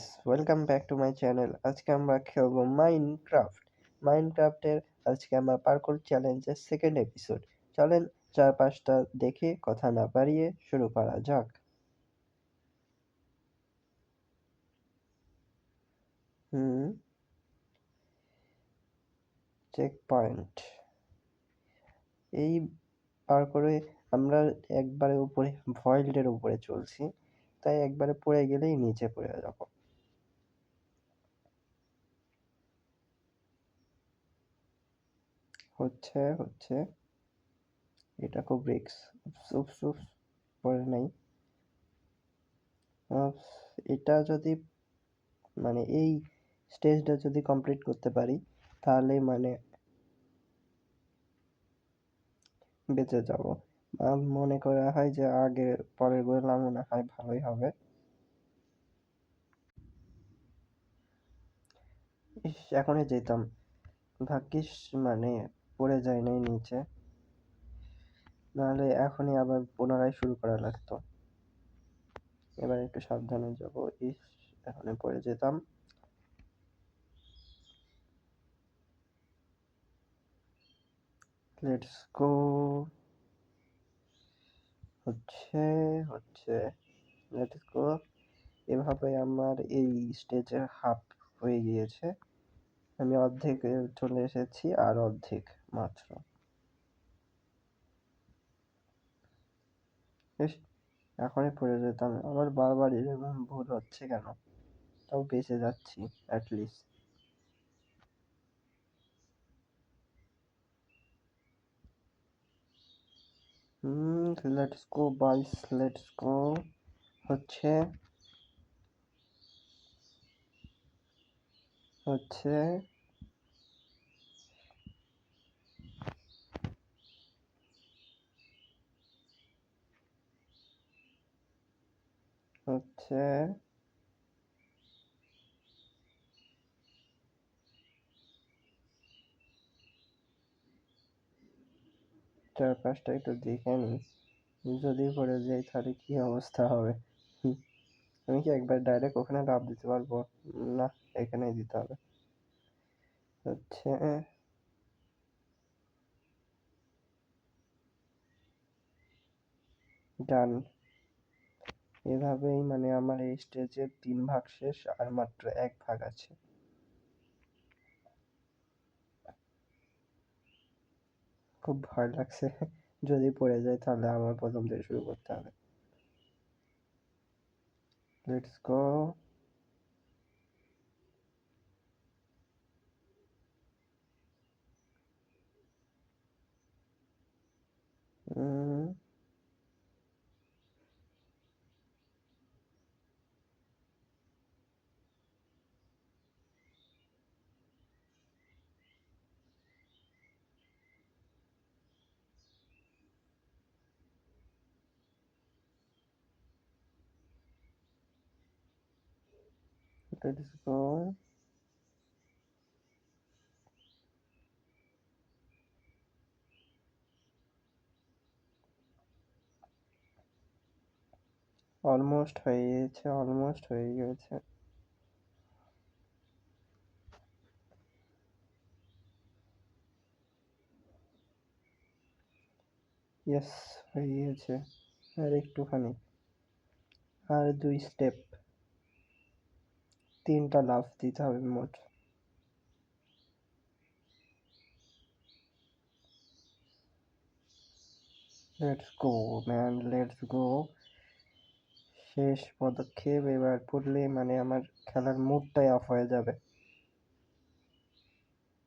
Guys, welcome back to my channel. আজকে আমরা খেলবো মাইনক্রাফট। মাইনক্রাফটের আজকে আমার পার্কুর চ্যালেঞ্জের সেকেন্ড এপিসোড। চলেন চারপাশটা দেখে কথা না বাড়িয়ে শুরু করা যাক। Check point. এই পার্কুরে আমরা একবারে উপরে ভয়েল্টের উপরে চলছি, তাই একবারে পড়ে গেলেই নিচে পড়ে যাবো। হচ্ছে এটা খুব রিস্ক। পড়ে নাই। এটা যদি এই স্টেজটা যদি কমপ্লিট করতে পারি তাহলে বেঁচে যাব। মনে করা হয় যে আগে পরের গুলো মনে হয় ভালোই হবে। এখনই যেতাম, ভাগ্যিস পড়ে যায় নাই নিচে, নাহলে এখনই আবার পুনরায় শুরু করা লাগতো। এবার একটু সাবধানে যাব। এখনই পড়ে যেতাম। Let's go. হচ্ছে লেটস গো। এভাবে আমার এই স্টেজের হাফ হয়ে গিয়েছে। আমি অর্ধেকে চলে এসেছি, আর অর্ধেক মাত্র। এখনই পড়ে যেতাম। আমার বারবার এরকম ভুল হচ্ছে কেন? তাও বেঁচে যাচ্ছি অ্যাটলিস্ট। লেটস গো বয়েস, লেটস গো। হচ্ছে হচ্ছে হচ্ছে চারপাশটা একটু দেখে নি, যদি পড়ে যাই তাহলে কি অবস্থা হবে। আমি কি একবার ডাইরেক্ট ওখানে লাফ দিতে পারবো? না, এখানেই দিতে হবে। হচ্ছে ডান। এভাবেই আমার এই স্টেজের 3 ভাগ শেষ, আর মাত্র 1 ভাগ আছে। খুব ভয় লাগছে। যদি পড়ে যায় তাহলে আমার প্রথম থেকে শুরু করতে হবে। Let's go. Let's go. Almost হয়ে গেছে। ইয়েস, হয়ে গিয়েছে। আর একটুখানি, আর 2 স্টেপ, 3টা লাফ দিতে হবে মোট। Let's go man, let's go. শেষ পদক্ষেপ। এবার পড়লে আমার খেলার মুডটাই অফ হয়ে যাবে।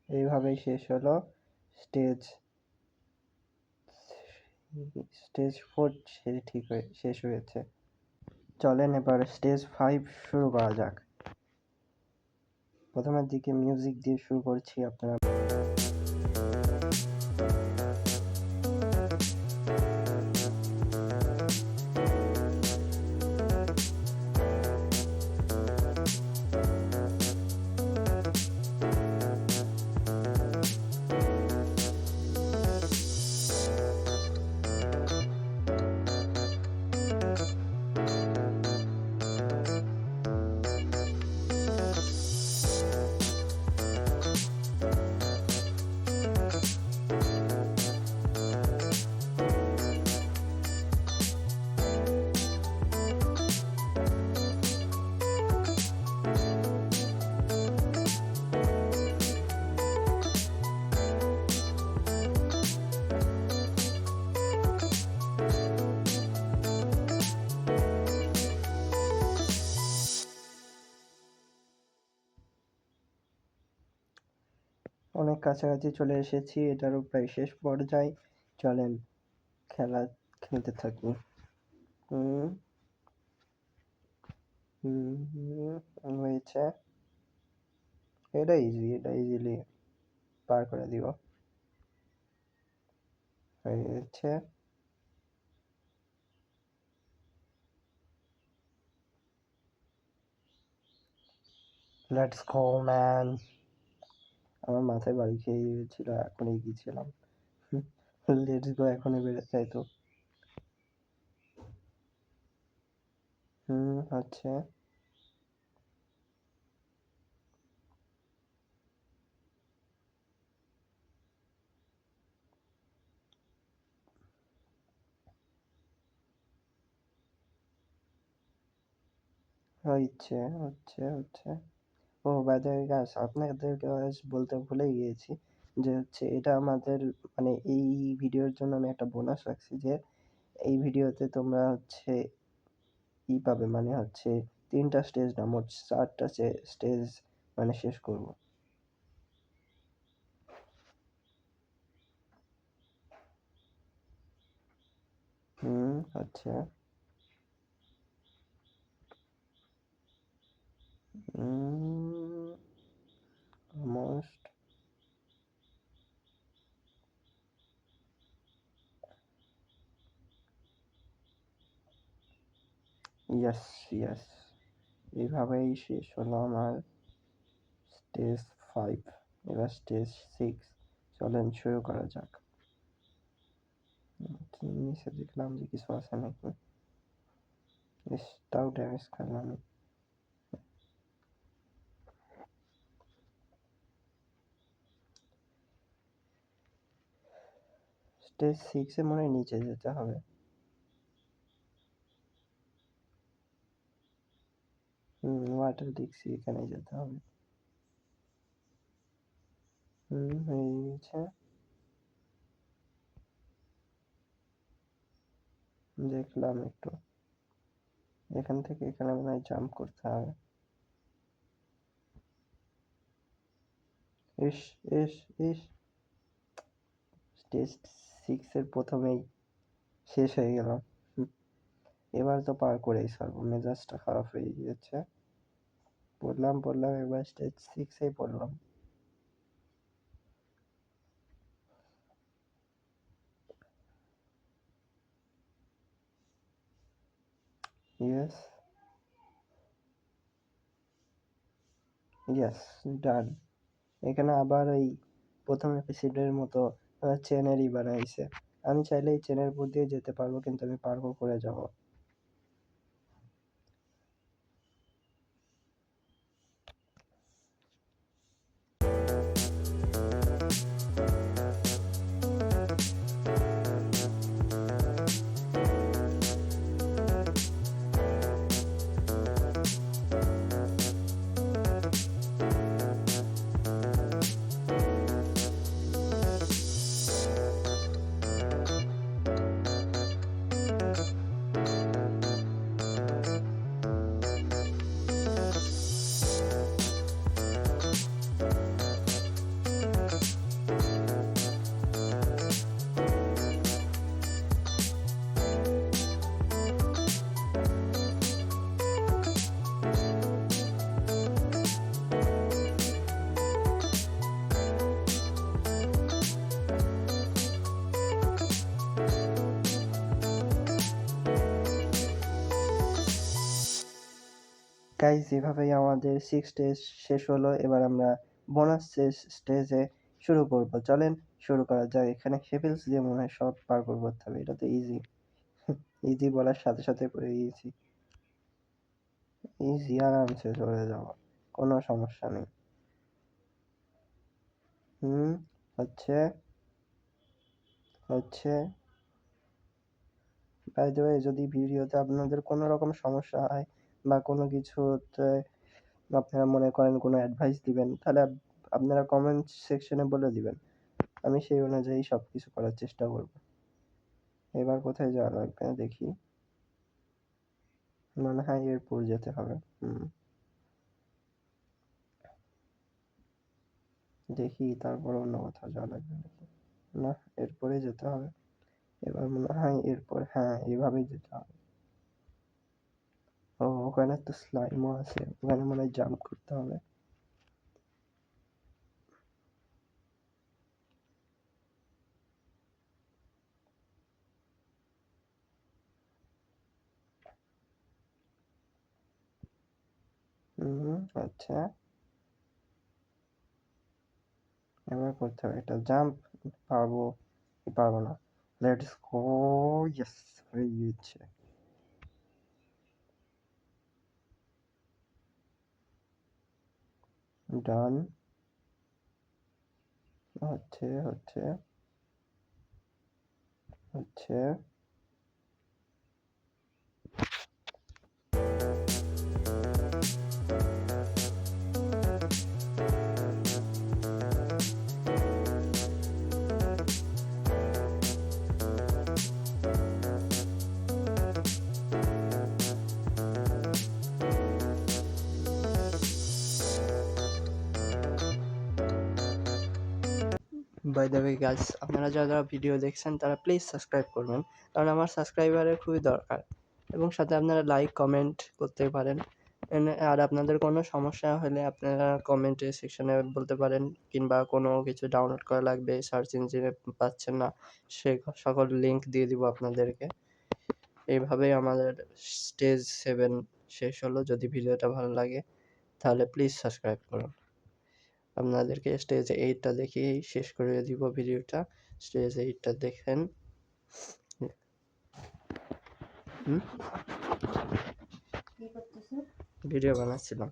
এইভাবেই শেষ হলো স্টেজ স্টেজ 4। শেষ হয়েছে। চলেন এবার স্টেজ 5 শুরু করা যাক। প্রথমের দিকে মিউজিক দিয়ে শুরু করছি, আপনারা অনেক কাছাকাছি চলে এসেছি, এটারও প্রায় শেষ পর্যায়ে। চলেন খেলা খেলতে থাকি। হুম হয়েছে। এটা ইজি, এটা ইজিলি পার করে দিব। হয়েছে। Let's go man. আমার মাথায় বাড়ি খেয়ে গিয়েছিল, এখনই গিয়েছিলাম। লেটস গো এখনই বেড়ে যাই তো। হচ্ছে। হচ্ছে হচ্ছে হচ্ছে। ও বাই দ্য ওয়ে গাইস, আপনাদেরকে বলতে ভুলে গিয়েছি যে হচ্ছে এটা আমাদের মানে এই ভিডিওর জন্য আমি একটা বোনাস রাখছি যে এই ভিডিওতে তোমরা হচ্ছে পাবে, মানে হচ্ছে 3টা স্টেজ না মোট 4টা স্টেজ মানে শেষ করব। আচ্ছা। অলমোস্ট। Yes yes. এইভাবেই শেষ হলো আমার স্টেজ 5। এবার স্টেজ 6। চলেন শুরু করা যাক। নিচে দেখলাম যে কিছু আছে নাকি। ইস, তাও ড্যামেজ খেলাম আমি। স্টেজ 6 এ মনে হয় নিচে যেতে হবে। ওয়াটার দেখছি, এখানে যেতে হবে। হয়ে গেছে। দেখলাম একটু। এখান থেকে এখানে মনে হয় জাম্প করতে হবে। ইস ইস ইস। স্টেজ 6 এর প্রথমেই শেষ হয়ে গেল। এবার তো পার করেই ছাড়বো, মেজাজটা খারাপ হয়ে গিয়েছে। পড়লাম এবার স্টেজ 6 এই পড়লাম। ইয়েস ইয়েস, ডান। এখানে আবার ওই প্রথম এপিসোডের মতো চেনেরই বানাইছে। আমি চাইলে এই চেনের উপর দিয়ে যেতে পারবো, কিন্তু আমি পার্কও করে যাব। গাইজ, এভাবেই আমাদের 6 স্টেজ শেষ হলো। এবার আমরা বোনাস স্টেজে শুরু করব। চলেন শুরু করা যাক। এখানে হেভেলস দিয়ে মনে হয় সব পার করতে হবে। এটা তো ইজি। ইজি বলার সাথে সাথে করে দিয়েছি। ইজি, আরামসে চলে যাওয়া, কোনো সমস্যা নেই। হচ্ছে হচ্ছে। বাই দ্য ওয়ে, যদি ভিডিওতে আপনাদের কোনো রকম সমস্যা হয় বা কোনো কিছুতে আপনারা মনে করেন কোনো অ্যাডভাইস দিবেন, তাহলে আপনারা কমেন্ট সেকশনে বলে দিবেন। আমি সেই অনুযায়ী সবকিছু করার চেষ্টা করব। এবার কোথায় যাওয়া লাগবে দেখি। মনে হয় এরপর যেতে হবে। দেখি তারপর অন্য কোথাও যাওয়া লাগবে নাকি। না, এরপরেই যেতে হবে। এবার মনে হয় এরপর হ্যাঁ, এভাবেই যেতে হবে। ও ওখানে তো স্লাইমও আছে, ওখানে মনে হয় জাম্প করতে হবে। আচ্ছা, এবার করতে হবে একটা জাম্প। পারবো কি পারবো না? Let's go. ইয়েস, হয়ে গিয়েছে। ডান। হচ্ছে হচ্ছে হচ্ছে। বাই দ্য ওয়ে গাইস, আপনারা যারা ভিডিও দেখছেন তারা প্লিজ সাবস্ক্রাইব করবেন, কারণ আমার সাবস্ক্রাইবারের খুবই দরকার। এবং সাথে আপনারা লাইক কমেন্ট করতে পারেন। আর আপনাদের কোনো সমস্যা হলে আপনারা কমেন্টে সেকশনে বলতে পারেন, কিংবা কোনো কিছু ডাউনলোড করা লাগবে সার্চ ইঞ্জিনে পাচ্ছেন না, সে সকল লিঙ্ক দিয়ে দিব আপনাদেরকে। এইভাবেই আমাদের স্টেজ 7 শেষ হলো। যদি ভিডিওটা ভালো লাগে তাহলে প্লিজ সাবস্ক্রাইব করুন। আপনাদেরকে স্টেজ 8টা দেখিয়েই শেষ করে দিব ভিডিওটা। স্টেজ 8টা দেখেন। ভিডিও বানাচ্ছিলাম।